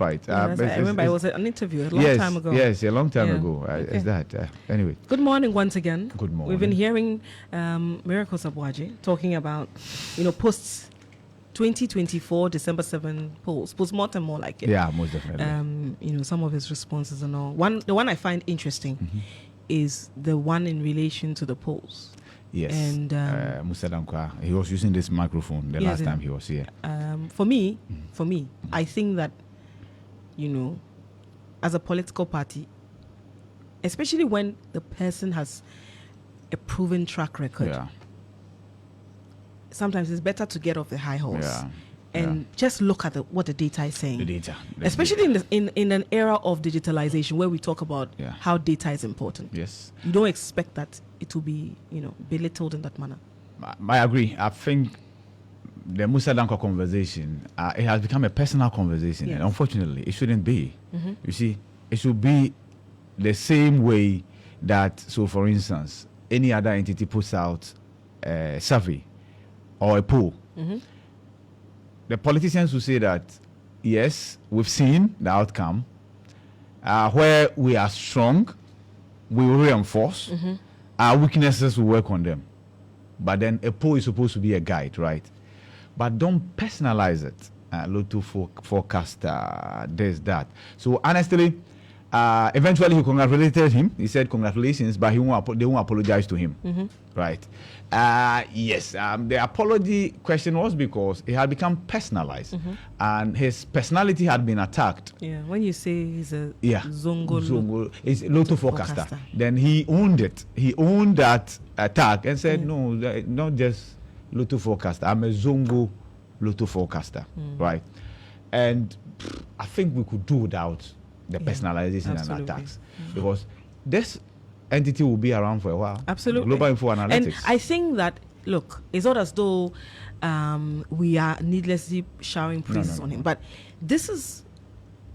right. I remember it was an interview a long time ago. Yes, a long time ago. Is that anyway? Good morning once again. Good morning. We've been hearing Miracles Abwaji talking about, posts 2024 December 7 polls, post-mortem more like it. Yeah, most definitely. Some of his responses and all. The one I find interesting is the one in relation to the polls. Yes. And Musa Dankwa, he was using this microphone the last time he was here. For me, I think that, as a political party, especially when the person has a proven track record, sometimes it's better to get off the high horse and just look at what the data is saying. The data. Especially in an era of digitalization where we talk about how data is important. Yes. You don't expect that it will be, belittled in that manner. I agree. I think the Musa Dankwa conversation, it has become a personal conversation. Yes. And unfortunately, it shouldn't be. You see, it should be the same way that, so for instance, any other entity puts out a survey or a poll. The politicians will say that, yes, we've seen the outcome. Where we are strong, we will reinforce. Our weaknesses, will work on them. But then a poll is supposed to be a guide, right? But don't personalize it. Lotto forecast, this, that. So honestly, eventually he congratulated him. He said congratulations, but they won't apologize to him, right? Yes, the apology question was because it had become personalized, and his personality had been attacked. Yeah, when you say he's a Zongo, it's Lotto forecaster. Then he owned it. He owned that attack and said, no, not just Lotto forecaster. I'm a Zongo Lotto forecaster, right? And I think we could do without the personalization and attacks, because this entity will be around for a while. Absolutely. Global Info Analytics. And I think that, look, it's not as though we are needlessly showering praises on him, but this is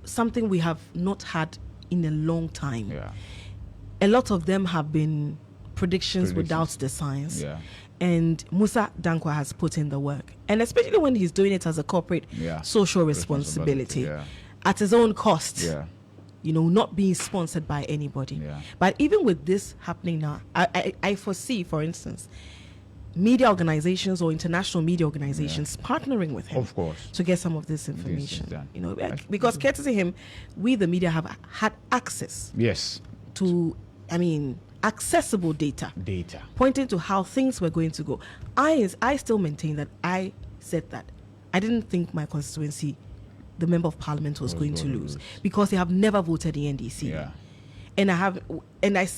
something we have not had in a long time. Yeah. A lot of them have been predictions without the science. Yeah. And Musa Dankwa has put in the work. And especially when he's doing it as a corporate social responsibility at his own cost. Yeah. Not being sponsored by anybody. Yeah. But even with this happening now, I foresee, for instance, media organizations or international media organizations partnering with him, of course, to get some of this information. Because courtesy him, we the media have had access. Yes. To, accessible data pointing to how things were going to go. I still maintain that I said that I didn't think my constituency, the member of parliament, was going to lose because they have never voted the NDC. Yeah. And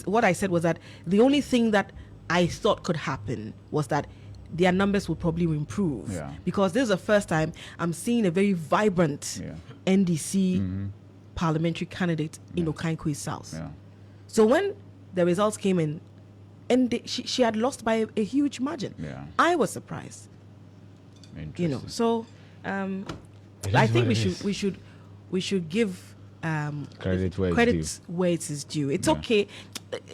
what I said was that the only thing that I thought could happen was that their numbers would probably improve, because this is the first time I'm seeing a very vibrant NDC parliamentary candidate in Okankwe South. Yeah. So when the results came in, and she had lost by a huge margin, I was surprised. So I think we should give credit where it is due. It's okay.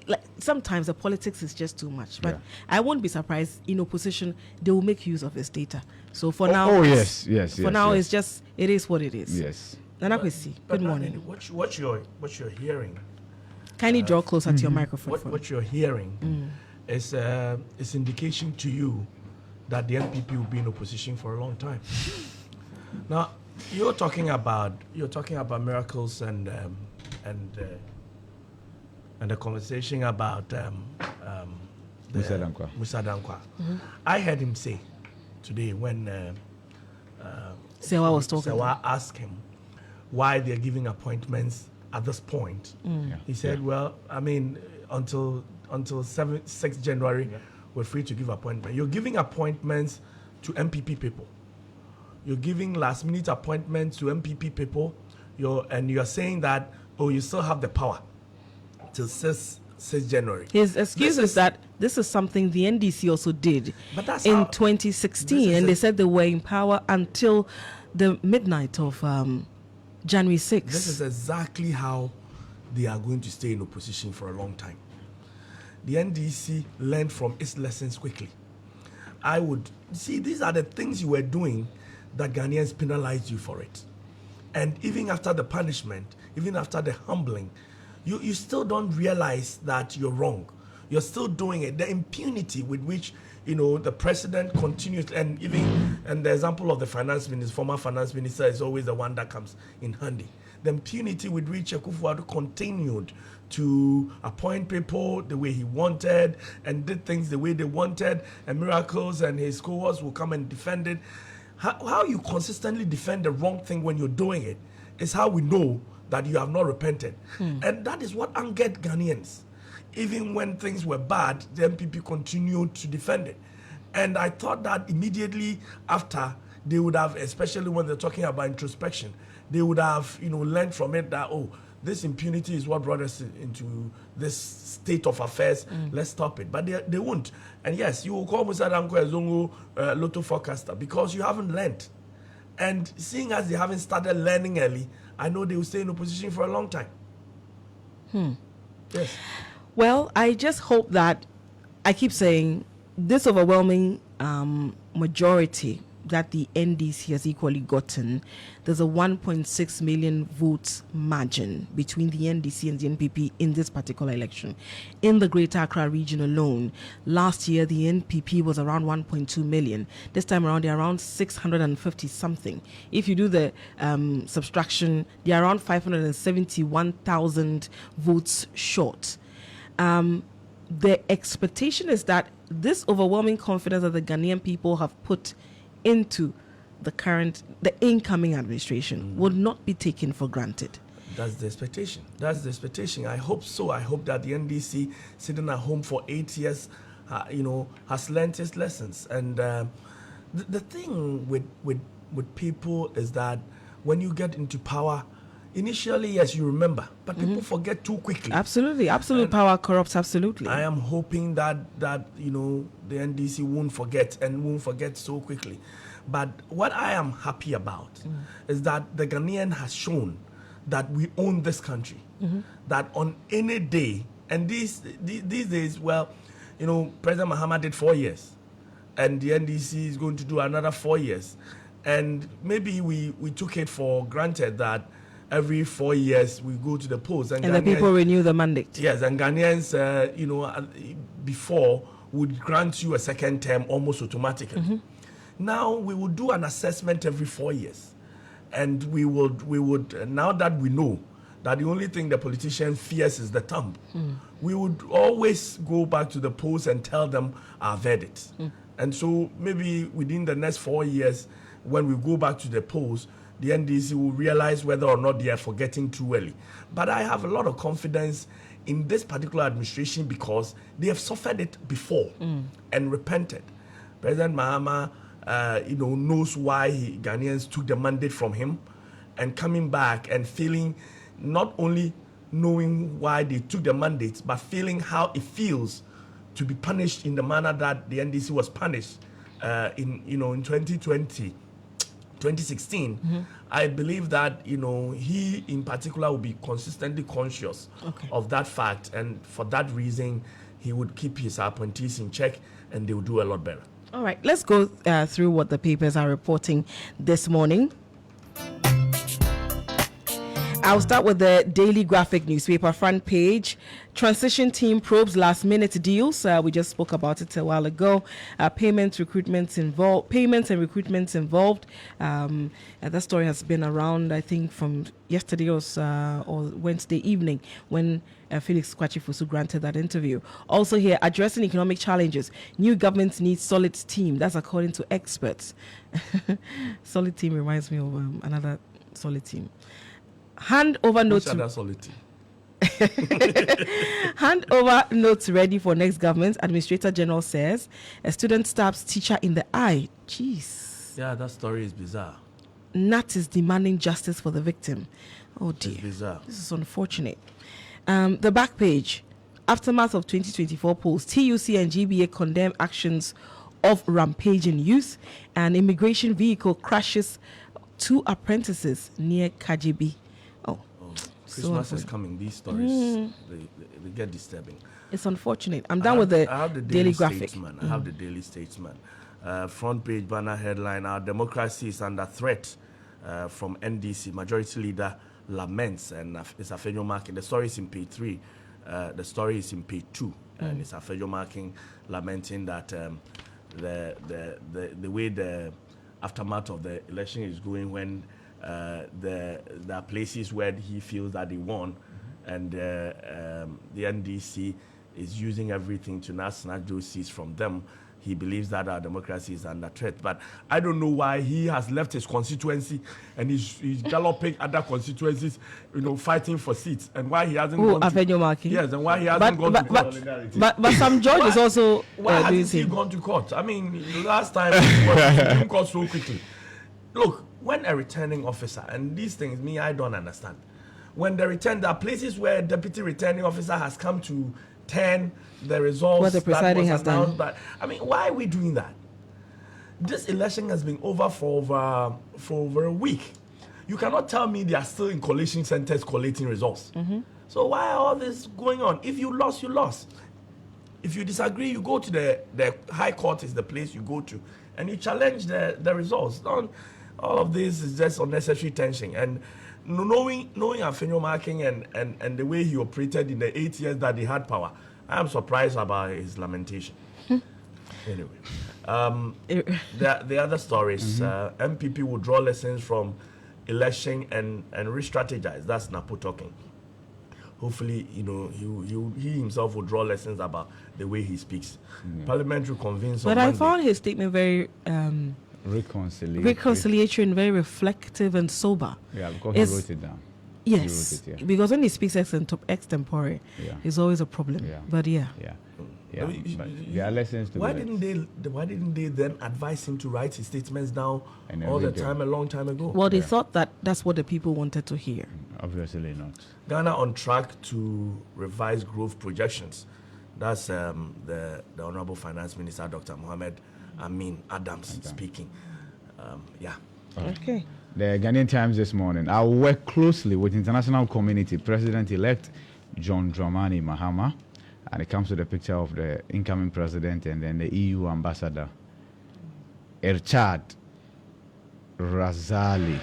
Like sometimes the politics is just too much, but I won't be surprised in opposition they will make use of this data. So for now, it's just, it is what it is. Yes. Nana Kwesi, good morning. What you're hearing? Kindly draw closer to your microphone. What you're hearing is indication to you that the NPP will be in opposition for a long time. Now, you're talking about miracles and the conversation about Musa Dankwa. I heard him say today when Sewa was talking. Sewa asked him why they're giving appointments at this point. He said, well, until 6th January, we're free to give appointments. You're giving appointments to MPP people. You're giving last-minute appointments to MPP people. You're saying that, you still have the power till 6th January. His excuse is that this is something the NDC also did in 2016, and they said they were in power until the midnight of January 6th. This is exactly how they are going to stay in opposition for a long time. The NDC learned from its lessons quickly. These are the things you were doing that Ghanaians penalized you for it. And even after the punishment, even after the humbling, you still don't realize that you're wrong. You're still doing it. The impunity with which, the president continues, and the example of the finance minister, former finance minister, is always the one that comes in handy. The impunity with which Akufo-Addo continued to appoint people the way he wanted and did things the way they wanted, and Miracles and his cohorts will come and defend it. How you consistently defend the wrong thing when you're doing it is how we know that you have not repented. And that is what angered Ghanaians. Even when things were bad, the MPP continued to defend it. And I thought that immediately after, they would have, especially when they're talking about introspection, they would have, learned from it that, this impunity is what brought us into this state of affairs. Let's stop it. But they won't. And yes, you will call Musa Danko a Zongo Lotto forecaster because you haven't learned. And seeing as they haven't started learning early, I know they will stay in opposition for a long time. Yes. Well, I just hope that, I keep saying, this overwhelming majority that the NDC has equally gotten, there's a 1.6 million votes margin between the NDC and the NPP in this particular election. In the Greater Accra region alone, last year the NPP was around 1.2 million. This time around they're around 650 something. If you do the subtraction, they're around 571,000 votes short. The expectation is that this overwhelming confidence that the Ghanaian people have put into the incoming administration would not be taken for granted. That's the expectation. I hope so. I hope that the NDC, sitting at home for 8 years, has learned its lessons. And the thing with people is that when you get into power, initially, yes, you remember, but people forget too quickly. Absolutely. Absolute power corrupts, absolutely. I am hoping that the NDC won't forget and won't forget so quickly. But what I am happy about is that the Ghanaian has shown that we own this country. That on any day, and these days, President Mahama did 4 years, and the NDC is going to do another 4 years. And maybe we took it for granted that every 4 years we go to the polls, and the people renew the mandate. Yes, and Ghanaians, before would grant you a second term almost automatically. Now we will do an assessment every 4 years, and we would now that we know that the only thing the politician fears is the thumb, we would always go back to the polls and tell them our verdict. And so maybe within the next 4 years, when we go back to the polls, the NDC will realize whether or not they are forgetting too early. But I have a lot of confidence in this particular administration because they have suffered it before and repented. President Mahama, knows why Ghanaians took the mandate from him, and coming back and feeling, not only knowing why they took the mandate, but feeling how it feels to be punished in the manner that the NDC was punished in 2020. 2016, I believe that he in particular will be consistently conscious of that fact, and for that reason he would keep his appointees in check and they will do a lot better. All right, let's go through what the papers are reporting this morning. I'll start with the Daily Graphic newspaper front page. Transition team probes last minute deals. We just spoke about it a while ago. Payments and recruitments involved. That story has been around, I think, from yesterday or Wednesday evening when Felix Kwachifusu granted that interview. Also here, addressing economic challenges. New government needs solid team. That's according to experts. Solid team reminds me of another solid team. Hand over notes. Hand over notes ready for next government. Administrator General says a student stabs teacher in the eye. Jeez. Yeah, that story is bizarre. Nat is demanding justice for the victim. Oh dear. It's bizarre. This is unfortunate. The back page. Aftermath of 2024 polls. TUC and GBA condemn actions of rampaging youth. An immigration vehicle crashes 2 apprentices near Kajibi. Christmas is coming. These stories, they get disturbing. It's unfortunate. I'm done with the Daily Graphic. I have the Daily Statesman. Front page banner headline, our democracy is under threat. from NDC, Majority Leader laments, and it's a failure marking. The story is in page 3. The story is in page 2, and it's a failure marking, lamenting that the way the aftermath of the election is going, when there are places where he feels that they won, and the NDC is using everything to now snatch those seats from them. He believes that our democracy is under threat. But I don't know why he has left his constituency and he's galloping other constituencies, fighting for seats, and why he hasn't gone to... Yes, and why he hasn't gone to court. But Sam George is also... Why hasn't he gone to court? I mean, last time he was in court so quickly. Look, when a returning officer, and these things, I don't understand. When there are places where deputy returning officer has come to turn the results what the presiding has done. But I mean, why are we doing that? This election has been over for over a week. You cannot tell me they are still in collation centers collating results. So why are all this going on? If you lost, you lost. If you disagree, you go to the High Court is the place you go to, and you challenge the results. All of this is just unnecessary tension. And knowing Afenyo Marking and the way he operated in the 8 years that he had power, I am surprised about his lamentation. Anyway, the other stories, MPP will draw lessons from election and re-strategize. That's Napo talking. Hopefully, he himself will draw lessons about the way he speaks. Parliament will convince. But I found his statement very reconciliatory and very reflective and sober. Yeah, because he wrote it down. Yes, because when he speaks extempore, it's always a problem. But yeah. But there are lessons to why didn't they then advise him to write his statements down all the time a long time ago? Well, they thought that's what the people wanted to hear. Obviously not. Ghana on track to revise growth projections. That's the Honorable Finance Minister, Dr. Mohamed Amin Adams speaking. Okay. The Ghanaian Times this morning. I will work closely with international community. President-elect John Dramani Mahama, and it comes to the picture of the incoming president and then the EU ambassador Erchad Razali.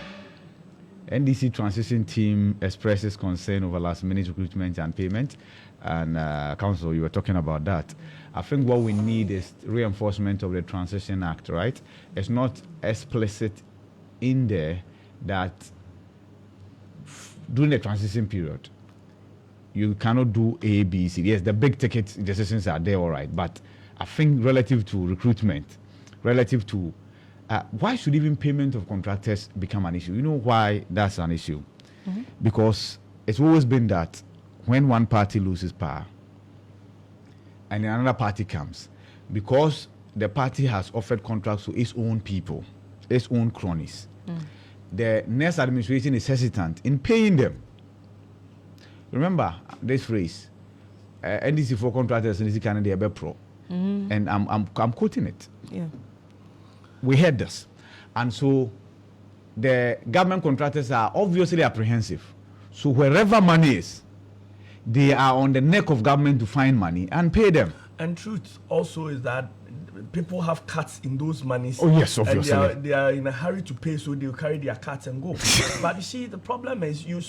NDC transition team expresses concern over last-minute recruitment and payment. And Council, you were talking about that. I think what we need is reinforcement of the Transition Act, right? It's not explicit in there that during the transition period, you cannot do A, B, C. Yes, the big ticket decisions are there, all right. But I think relative to recruitment, relative to why should even payment of contractors become an issue? You know why that's an issue? Because it's always been that when one party loses power and another party comes, because the party has offered contracts to its own people, its own cronies, the next administration is hesitant in paying them. Remember this phrase, NDC for contractors, NDC Canada Pro, and I'm quoting it. Yeah, we heard this, and so the government contractors are obviously apprehensive. So wherever money is, they are on the neck of government to find money and pay them. And truth also is that people have cuts in those monies. Oh yes, obviously. And they are in a hurry to pay, so they'll carry their cuts and go. But you see, the problem is you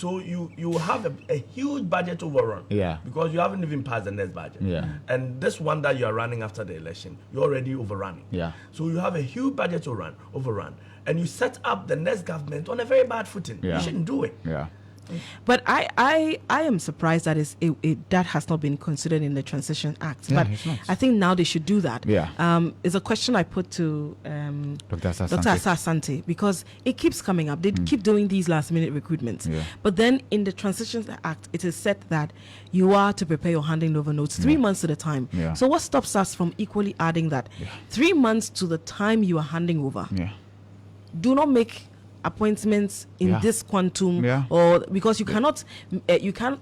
have a huge budget overrun. Yeah. Because you haven't even passed the next budget. Yeah. And this one that you are running after the election, you're already overrunning. Yeah. So you have a huge budget overrun, and you set up the next government on a very bad footing. Yeah. You shouldn't do it. Yeah. But I am surprised that that has not been considered in the Transition Act. Yeah, but it's not. I think now they should do that. Yeah. It's a question I put to Dr. Asante, because it keeps coming up. They keep doing these last-minute recruitments. Yeah. But then in the Transition Act, it is said that you are to prepare your handing over notes 3 months at a time. Yeah. So what stops us from equally adding that? 3 months to the time you are handing over. Yeah. Do not make appointments in this quantum, or because you cannot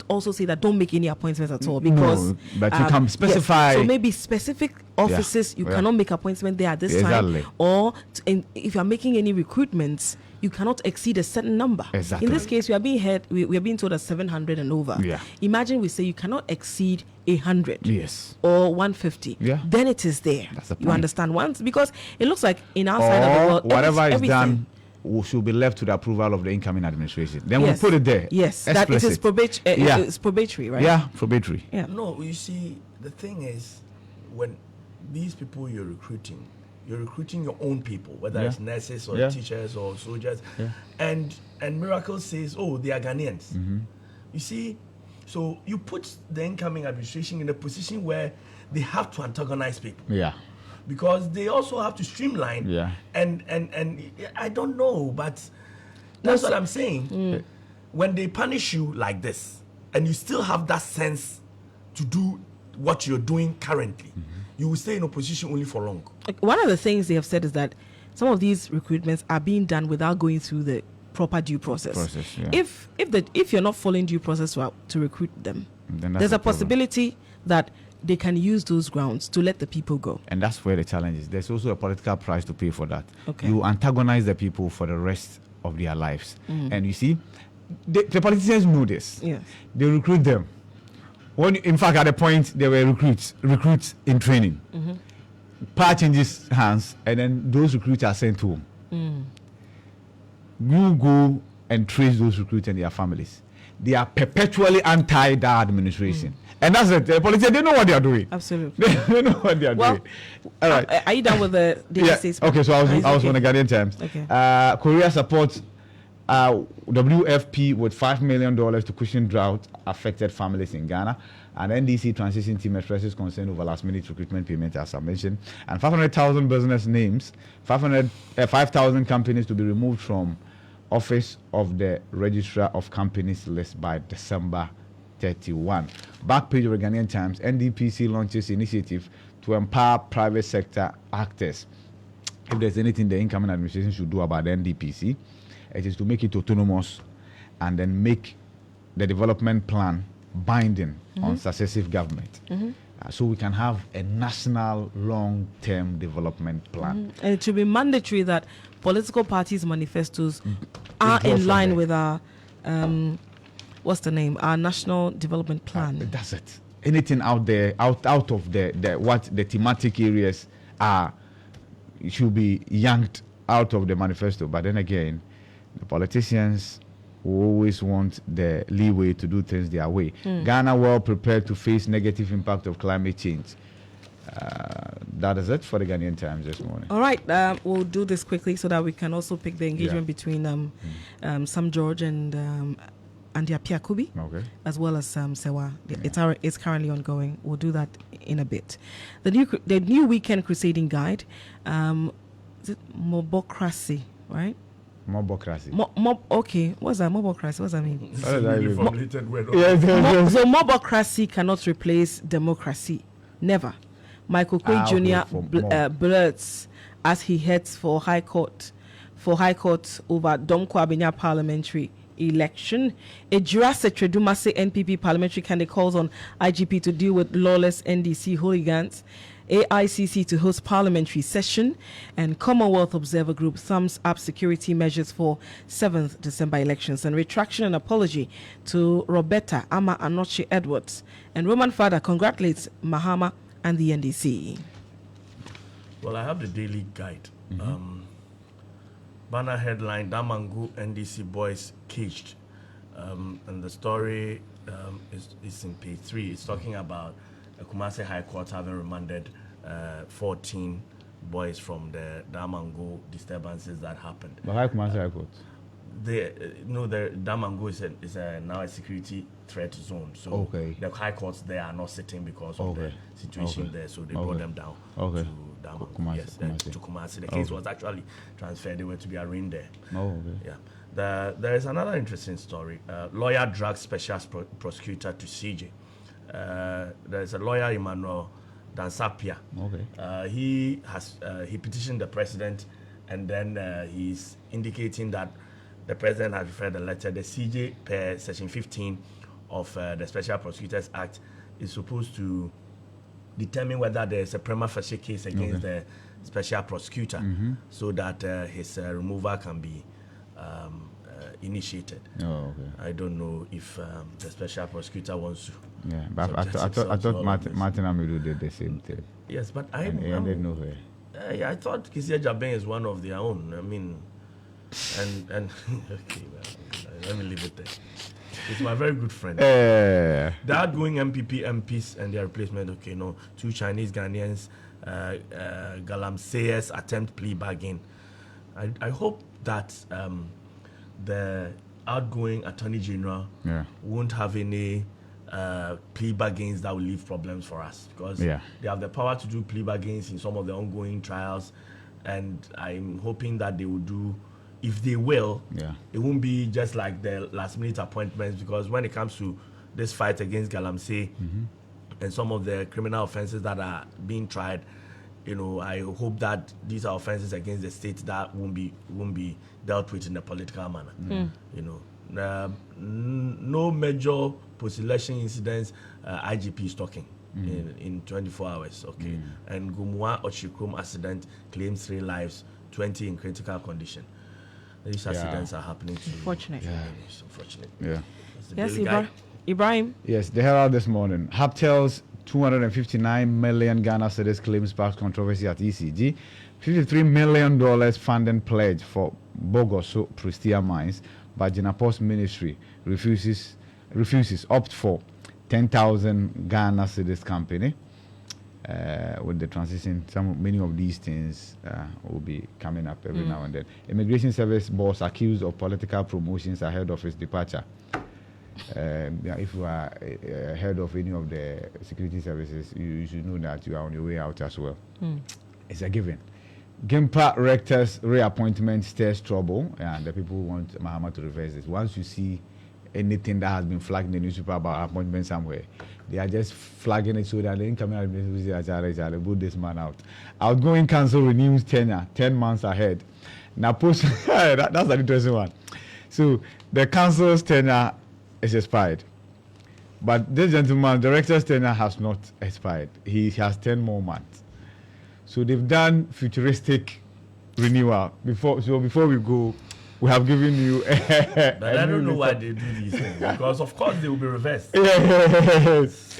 also say that don't make any appointments at all, because but you can specify. So maybe specific offices you cannot make appointment there at this time, or if you are making any recruitments, you cannot exceed a certain number. Exactly. In this case, we are being told that 700 and over. Yeah. Imagine we say you cannot exceed 100. Yes. Or 150. Yeah. Then it is there. That's the point. You understand once, because it looks like in our side of the world, whatever is everything. done should be left to the approval of the incoming administration. Then Yes. we'll put it there. Yes, that it is explicit. Yeah. it's probatory, right? Yeah, probatory. Yeah. No, you see, the thing is, when these people you're recruiting your own people, whether Yeah. it's nurses or Yeah. teachers or soldiers, Yeah. and Miracle says, oh, they are Ghanaians. Mm-hmm. You see, so you put the incoming administration in a position where they have to antagonize people. Yeah. Because they also have to streamline. Yeah. And I don't know, but that's what I'm saying. When they punish you like this, and you still have that sense to do what you're doing currently, you will stay in opposition only for long. One of the things they have said is that some of these recruitments are being done without going through the proper due process. Yeah. If you're not following due process to recruit them, Then that's there's the a possibility that they can use those grounds to let the people go. And that's where the challenge is. There's also a political price to pay for that. Okay. You antagonize the people for the rest of their lives. And you see, the politicians know this. Yes. They recruit them. In fact, at the point, they were recruits in training. Power changes hands, and then those recruits are sent home. You go and trace those recruits and their families. They are perpetually anti that administration. And that's it. The politicians, they know what they are doing. Absolutely. They know what they are doing. All right. Are you done with the Yeah. states? Okay, so I was okay. on the Guardian Times. Okay. Korea supports WFP with $5 million to cushion drought-affected families in Ghana. And NDC transition team expresses concern over last-minute recruitment payment, as I mentioned. And 500,000 business names, 5,000 companies to be removed from Office of the Registrar of Companies list by December 31. Back page of the Ghanaian Times, NDPC launches initiative to empower private sector actors. If there's anything the incoming administration should do about the NDPC, it is to make it autonomous and then make the development plan binding on successive government. So we can have a national long-term development plan. And it should be mandatory that political parties' manifestos are draw in from line there. with our, our national development plan. That's it. Anything out there, out of the what the thematic areas are, it should be yanked out of the manifesto. But then again, the politicians who always want the leeway to do things their way. Ghana well prepared to face negative impact of climate change. That is it for the Ghanaian Times this morning. All right, we'll do this quickly so that we can also pick the engagement between Sam George and Apia Kubi, as well as Sewa. It's currently ongoing. We'll do that in a bit. The new weekend crusading guide, is it Mobocracy, right? Mobocracy. Okay, what's that? Mobocracy, what's that mean? It's a newly formulated word. So mobocracy cannot replace democracy. Never. Michael Quinn Jr. blurts as he heads for High Court over Dom Kwabenya parliamentary election. A Jurassic Tredumase NPP parliamentary candidate calls on IGP to deal with lawless NDC hooligans. AICC to host parliamentary session, and Commonwealth Observer Group thumbs up security measures for 7th December elections, and retraction and apology to Roberta Ama Anoche Edwards. And Roman Father congratulates Mahama and the NDC. Well, I have the daily guide. Banner headline, Damangu NDC boys caged. And the story is in page 3. It's talking about Kumasi High Court having remanded 14 boys from the Damangu disturbances that happened. But how Kumasi High Court? The Damangu is now a security threat zone. So the high courts there are not sitting because of the situation there. So they brought them down to Damangu. To Kumasi. The case was actually transferred. They were to be arraigned there. Yeah. There is another interesting story. Lawyer drags special prosecutor to CJ. There's a lawyer, Emmanuel Dansapia. He petitioned the president, and then he's indicating that the president has referred the letter. The CJ, per Section 15 of the Special Prosecutors Act, is supposed to determine whether there's a prima facie case against the special prosecutor, so that his removal can be initiated. I don't know if the special prosecutor wants to. Yeah, but I thought Martin Amidu did the same thing. Yes, but I ended nowhere. I thought Kisia Jabeng is one of their own. I mean, and okay, well, let me leave it there. It's my very good friend. The outgoing MPs and their replacement. Okay, no, 2 Chinese Ghanaians, Galamsey's attempt plea bargain. I hope that the outgoing Attorney General won't have any plea bargains that will leave problems for us, because they have the power to do plea bargains in some of the ongoing trials, and I'm hoping that they will do. If they will, it won't be just like the last-minute appointments, because when it comes to this fight against Galamsey and some of the criminal offenses that are being tried, I hope that these are offenses against the state that won't be dealt with in a political manner. No major post-election incidents. IGP is talking in 24 hours. Okay, and Gumwa Ochikrum accident claims 3 lives, 20 in critical condition. These accidents are happening too. Unfortunate. It's unfortunate. Yes, Ibrahim. Yes, the Herald this morning. Haptel's 259 million Ghana cedis claims sparks controversy at ECG. $53 million funding pledge for Bogoso Prestia mines, but Jinapos ministry refuses opt for 10,000 Ghana cedis company. With the transition, many of these things will be coming up every now and then. Immigration Service boss accused of political promotions ahead of his departure. If you are head of any of the security services, you should know that you are on your way out as well. It's a given. Gimpa Rector's reappointment stirs trouble, and the people want Mahama to reverse this. Once you see anything that has been flagged in the newspaper about appointment somewhere, they are just flagging it so that they can come out and say, put this man out. Outgoing council renews tenure 10 months ahead. Now, that's an interesting one. So, the council's tenure is expired. But this gentleman, director's tenure has not expired. He has 10 more months. So, they've done futuristic renewal. Before we go, we have given you. But I don't know why they do these things, because of course they will be reversed. Yes.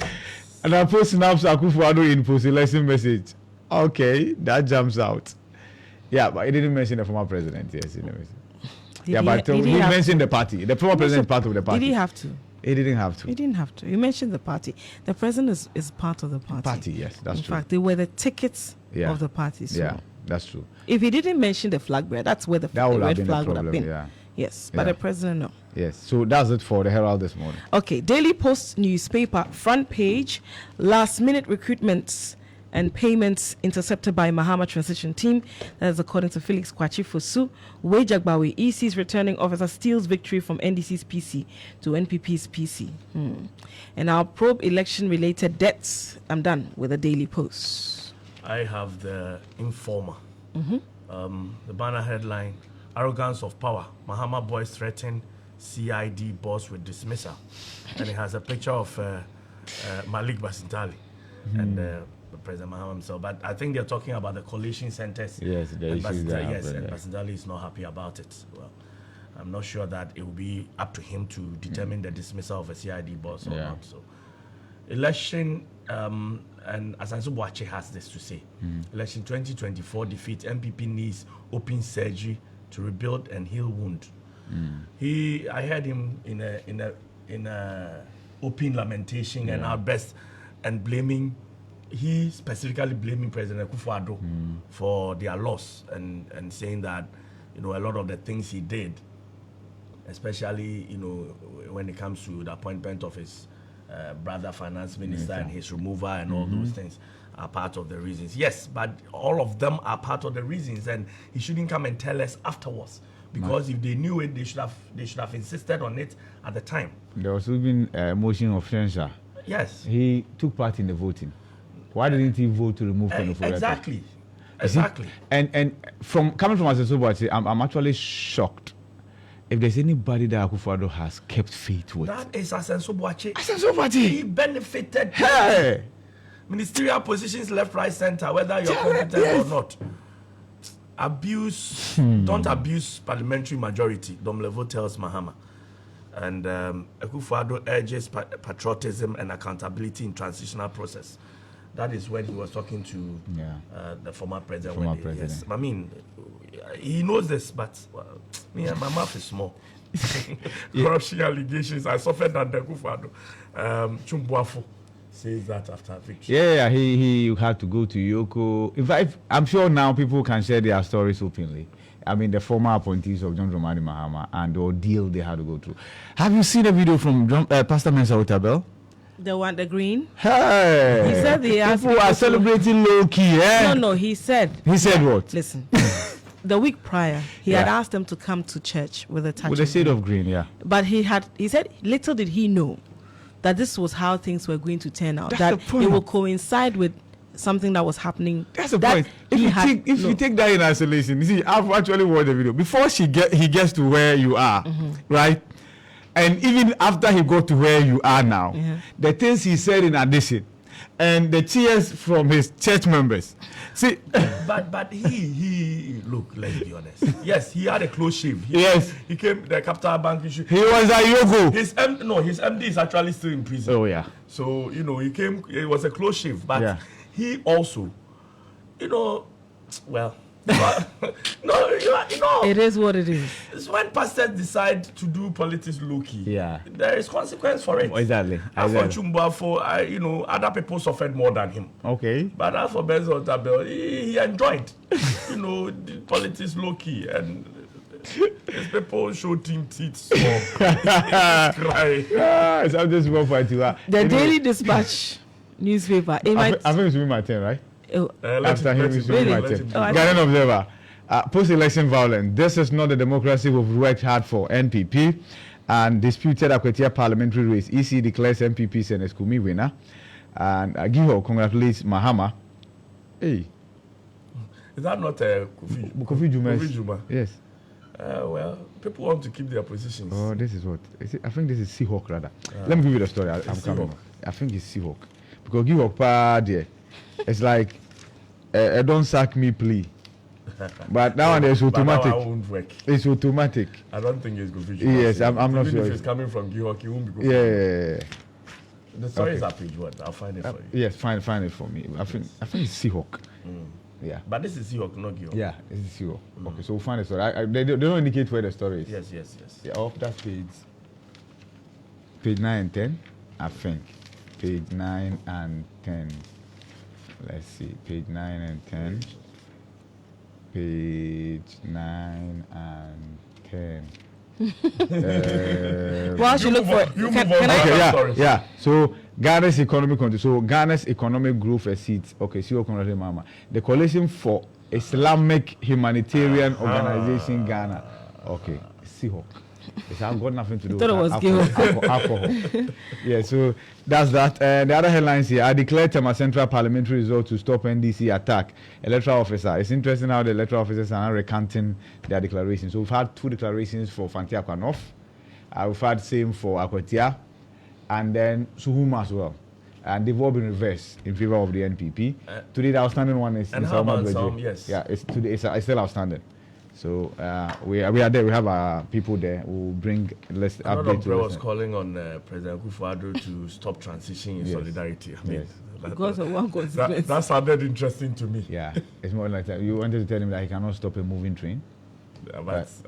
And I post snaps Akufo-Addo in post-election message. Okay, that jumps out. Yeah, but he didn't mention the former president. Yes, he didn't mention. But he mentioned the party. The former president is part of the party. Did he have to? He didn't have to. He didn't have to. He mentioned the party. The president is part of the party. Party, yes, that's true. In fact, they were the tickets of the party. So. Yeah, that's true. If he didn't mention the flag bearer, that's where the red flag would have been. Yeah. Yes, but the president, no. Yes, so that's it for the Herald this morning. Okay, Daily Post newspaper, front page, last-minute recruitments and payments intercepted by Mahama transition team. That is according to Felix Kwachi Fosu. Wejagbawe, EC's returning officer, steals victory from NDC's PC to NPP's PC. And our probe election-related debts. I'm done with the Daily Post. I have the Informer. The banner headline: Arrogance of power. Mahama boys threaten CID boss with dismissal. And it has a picture of Malik Basintali and President Mahama himself. But I think they're talking about the coalition centers. Yes, and Basintali is not happy about it. Well, I'm not sure that it will be up to him to determine the dismissal of a CID boss or not. So, election, and Asanso Boache has this to say. Election 2024 defeat, MPP needs open surgery to rebuild and heal wound. I heard him in a open lamentation and outburst and he specifically blaming President Akufo-Addo for their loss and saying that a lot of the things he did, especially when it comes to the appointment of his brother finance minister and his removal and all those things, are part of the reasons. Yes, but all of them are part of the reasons, and he shouldn't come and tell us afterwards, because if they knew it, they should have insisted on it at the time. There was even a motion of censure. Yes, he took part in the voting. Why didn't he vote to remove Konofo? Exactly. And from coming from Asenso, I'm actually shocked. If there's anybody that Akufo-Addo has kept faith with, that is Asenso Boache. Asenso Boache. He benefited. Hey! Ministerial positions left, right, center, whether you're competent or not. Abuse, don't abuse parliamentary majority, Domlevo tells Mahama. And Akufo-Addo urges patriotism and accountability in transitional process. That is when he was talking to the former president. Yes, I mean, he knows this, but me and my mouth is small. Corruption allegations. I suffered under Akufo-Addo. Chumbuafo says that after victory. Yeah, he had to go to Yoko. In fact, I'm sure now people can share their stories openly. I mean, the former appointees of John Dramani Mahama and the ordeal they had to go through. Have you seen a video from Pastor Mensah Otabil? The one, the green? Hey! He said people are celebrating low key, eh? No, he said. He said what? Listen. The week prior, he had asked them to come to church with a touch with a shade of green, yeah. But he said, little did he know that this was how things were going to turn out. That's that the point. it will coincide with something that was happening. That's the point. If you take that in isolation, you see, I've actually watched the video. Before he gets to where you are, right? And even after he got to where you are now, the things he said in addition, and the tears from his church members. See, but he look. Let's be honest. Yes, he had a close shave. He came the Capital Bank issue. He was a Yoko. His MD is actually still in prison. Oh yeah. So he came. It was a close shave, but he also, well. No, it is what it is. It's when pastors decide to do politics low-key. Yeah, there is consequence for it. Exactly. For Chumbuafo, other people suffered more than him. Okay. But as for Mensah Otabil, he enjoyed, the politics low-key, and his people showed him teeth. So cry. I'm just one for the Daily Dispatch newspaper. I think it's my turn, right? After him, it's my turn. Guardian Observer. Post-election violence. This is not the democracy we've worked hard for. NPP and disputed Akwetia parliamentary race. EC declares MPP Senator Kumi winner. And Giho congratulates Mahama. Hey. Is that not Kofi Juma? Kofi Juma? Yes. Well, people want to keep their positions. Oh, this is what? I think this is Seahawk rather. Let me give you the story. I'm coming. I think it's Seahawk. Because Giho there. It's like don't sack me plea. But now it's automatic. That won't work. It's automatic. I don't think it's good. Yes, I'm not Even sure. If it's coming from Gihok, it won't be good. Yeah. The story is at page 1. I'll find it for you. Yes, find it for me. I think it's Seahawk. Yeah. But this is Seahawk, not Gihok. Yeah, it's Seahawk. Okay, so we'll find the story. They don't indicate where the story is. Yes. Yeah, off that page 9 and 10, I think. Page 9 and 10. Let's see, page 9 and 10. Page 9 and 10. Well, you look for. Yeah. So Ghana's economic country. So Ghana's economic growth exceeds. Okay, see what Mama. The Coalition for Islamic Humanitarian Organization Ghana. Okay, Seahawk. It's got nothing to do with alcohol. Yeah, so that's that. The other headlines here. I declared Tema Central parliamentary result to stop NDC attack. Electoral officer. It's interesting how the electoral officers are now recanting their declarations. So we've had 2 declarations for Fanti Akwanoff. We've had same for Akwetia. And then Suhuma as well. And they've all been reversed in favor of the NPP. Today the outstanding one is and how about some? Yes. Yeah, it's still outstanding. So we are there. We have people there who will bring update. Another was calling on President Akufo-Addo to stop transition in solidarity. I mean, because of one consequence. That sounded interesting to me. Yeah, it's more like that. You wanted to tell him that he cannot stop a moving train.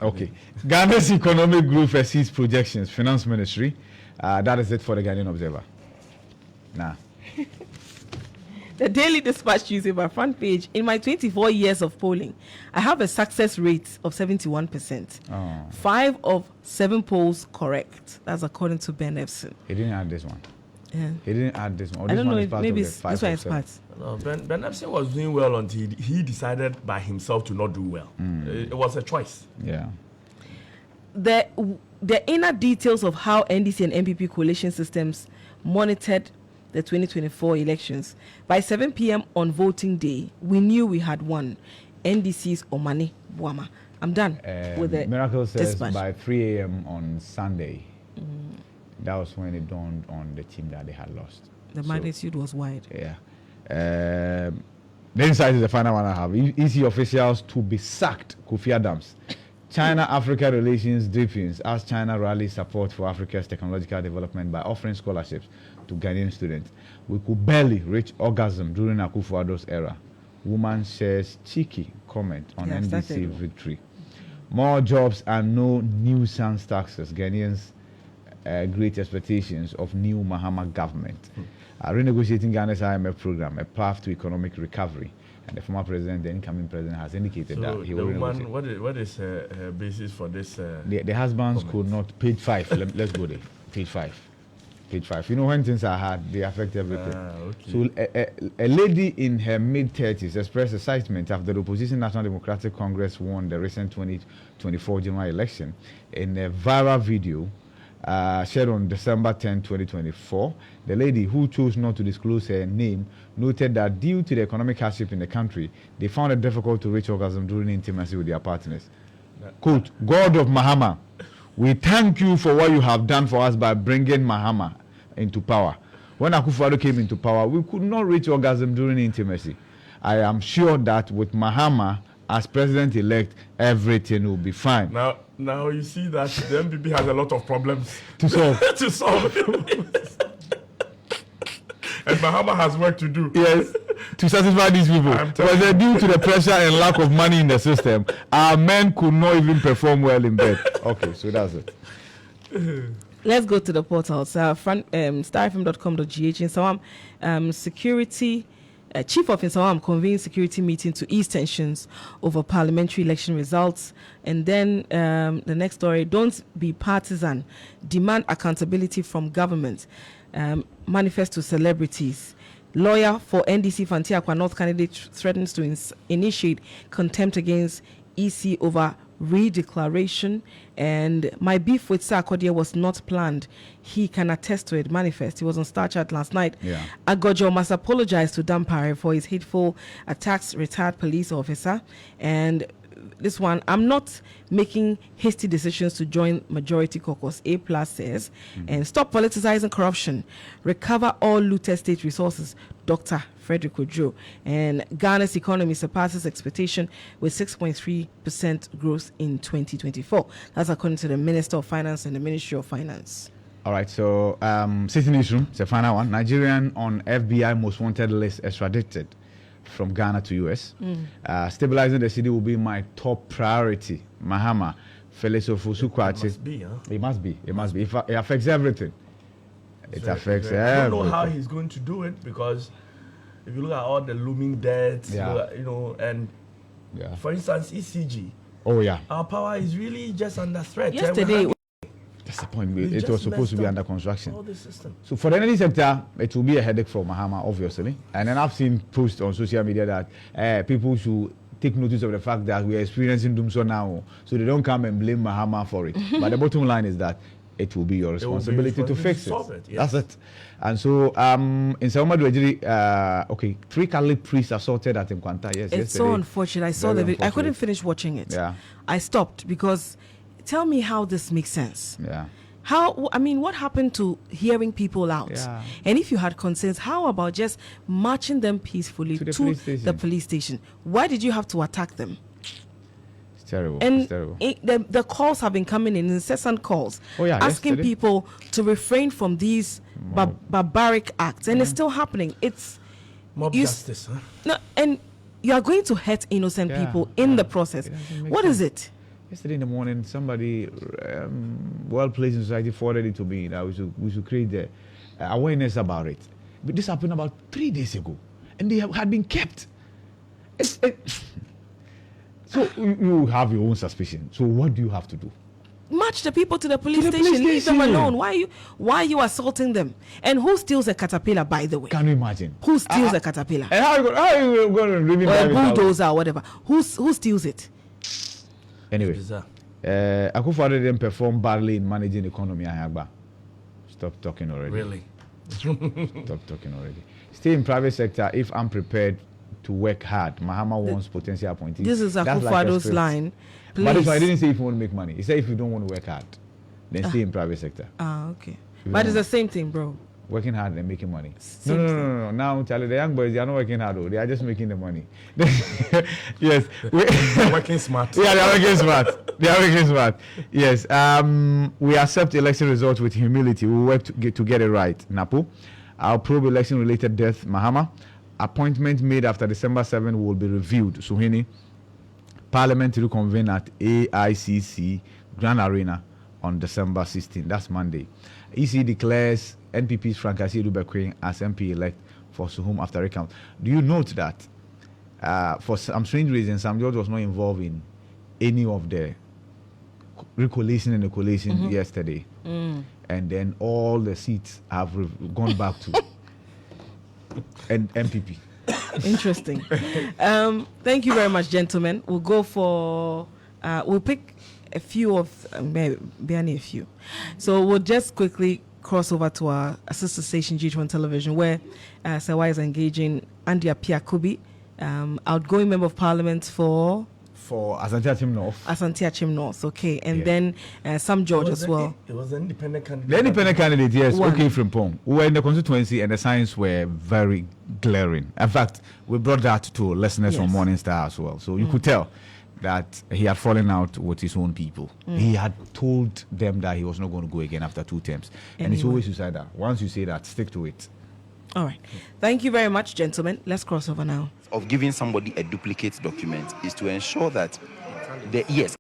Okay. Ghana's economic growth exceeds projections. Finance Ministry. That is it for the Guardian Observer. Nah. The Daily Dispatch newspaper front page. In my 24 years of polling, I have a success rate of 71%. 5 of 7 polls correct. That's according to Ben Epson. He didn't add this one. Yeah. He didn't add this one. I don't know. Maybe this one is part. No, Ben Epson was doing well until he decided by himself to not do well. It was a choice. Yeah. The inner details of how NDC and MPP coalition systems monitored the 2024 elections. By 7 p.m. on voting day, we knew we had won. NDC's Omani Buama. I'm done with the Miracle says dispatch. by 3 a.m. on Sunday, that was when it dawned on the team that they had lost. The magnitude was wide. Yeah. The inside is the final one I have. EC officials to be sacked. Kofi Adams China-Africa relations deepens as China rallies support for Africa's technological development by offering scholarships to Ghanaian students. We could barely reach orgasm during Akufo-Addo's era. Woman shares cheeky comment on NDC victory. More jobs and no nuisance taxes. Ghanaians great expectations of new Mahama government. Renegotiating Ghana's IMF program, a path to economic recovery. And the former president, the incoming president, has indicated that he will renegotiate. What is her basis for this? The husbands could not. Page 5. Let's go there. Page 5. Page 5. You know, when things are hard, they affect everything. Okay. So a lady in her mid-30s expressed excitement after the opposition National Democratic Congress won the recent 2024 general election. In a viral video shared on December 10, 2024, the lady, who chose not to disclose her name, noted that due to the economic hardship in the country, they found it difficult to reach orgasm during intimacy with their partners. Quote, God of Mahama, we thank you for what you have done for us by bringing Mahama into power. When Akufo-Addo came into power, we could not reach orgasm during intimacy. I am sure that with Mahama as president-elect, everything will be fine. Now you see that the MPP has a lot of problems to solve. to solve. And Mahama has work to do. Yes, to satisfy these people. Because due to the pressure and lack of money in the system, our men could not even perform well in bed. Okay, so that's it. Let's go to the portals. Starfm.com.gh. In Sawam, security. Chief of Insawam convened security meeting to ease tensions over parliamentary election results. And then the next story, don't be partisan, demand accountability from government, manifest to celebrities. Lawyer for NDC Fanti-Akwa North candidate threatens to initiate contempt against EC over redeclaration. And my beef with Sarkodie was not planned. He can attest to it. Manifest. He was on Starr Chat last night. Yeah. Agojo must apologize to Dampare for his hateful attacks, retired police officer. And this one, I'm not making hasty decisions to join majority caucus, A+ says. And stop politicizing corruption. Recover all looted state resources, Dr. Frederick Ojo. And Ghana's economy surpasses expectation with 6.3% growth in 2024. That's according to the Minister of Finance and the Ministry of Finance. All right, so City Newsroom, it's a final one. Nigerian on FBI most wanted list extradited from Ghana to US. Stabilizing the city will be my top priority. Mahama, Feliso Fusukwachi. It must be. It must be. It affects everything. It affects everything. I don't know how he's going to do it, because if you look at all the looming debts, and for instance, ECG. Oh yeah. Our power is really just under threat. Yesterday. That's the point. It was supposed to be under construction. All the system. So for the energy sector, it will be a headache for Mahama, obviously. And then I've seen posts on social media that people should take notice of the fact that we are experiencing doomsday now, so they don't come and blame Mahama for it. But the bottom line is that it will be your responsibility to fix it. Yes. That's it. And so in Sauma Dwejiri, 3 Catholic priests assaulted at Nkwanta. Yes, it's yesterday. so unfortunate. I saw the video. I couldn't finish watching it. Yeah. I stopped because tell me how this makes sense. Yeah. What happened to hearing people out? Yeah. And if you had concerns, how about just marching them peacefully to the police station? Why did you have to attack them? It's terrible. And it's terrible. The calls have been coming in, incessant calls, asking yesterday. people to refrain from these barbaric acts. And it's still happening. It's mob justice, huh? No, and you are going to hurt innocent people in the process. What is it? Yesterday in the morning, somebody well placed in society forwarded it to me that we should create the awareness about it. But this happened about 3 days ago, and they had been kept. So you have your own suspicion. So what do you have to do? March the people to the police station. Leave them alone. Why are you assaulting them? And who steals a caterpillar, by the way? Can you imagine? Who steals a caterpillar? And how are you going to really or a bulldozer or whatever? Who steals it? Anyway, Akufo-Addo didn't perform badly in managing the economy. Stop talking already. Really? Stop talking already. Stay in private sector if I'm prepared to work hard. Mahama wants potential appointees. This is Akufo-Addo's line. Please. But I didn't say if you want to make money. He said if you don't want to work hard, then stay in private sector. Okay. But it's the same thing, bro. Working hard and making money. No. Now, Charlie, the young boys, they are not working hard. They are just making the money. Yes. They're working smart. Yeah, they are working smart. They are making smart. Yes. We accept election results with humility. We work to get it right. Napo. Our probe election-related death, Mahama. Appointment made after December 7 will be reviewed. Suhini. Parliament to reconvene at AICC Grand Arena on December 16. That's Monday. EC declares NPP's Frank Asiedu Bekwin as MP-elect for Suhum after recount. Do you note that for some strange reason, Sam George was not involved in any of the recollation and the collation yesterday? And then all the seats have gone back to MPP. Interesting. Thank you very much, gentlemen. We'll go for we'll pick a few of barely a few. So we'll just quickly cross over to our sister station G1 Television, where Sawa is engaging Andy Apia Kubi, outgoing member of Parliament for Asante Achim North. Asante Achim North, okay, and then Sam George as well. It was an independent candidate. The independent candidate, yes, One. okay, from Pong. We were in the constituency and the signs were very glaring. In fact, we brought that to listeners from Morning Star as well. So you could tell that he had fallen out with his own people. He had told them that he was not going to go again after 2 terms. And it's always suicidal. Once you say that, stick to it. All right. Thank you very much, gentlemen. Let's cross over now. Of giving somebody a duplicate document is to ensure that yes.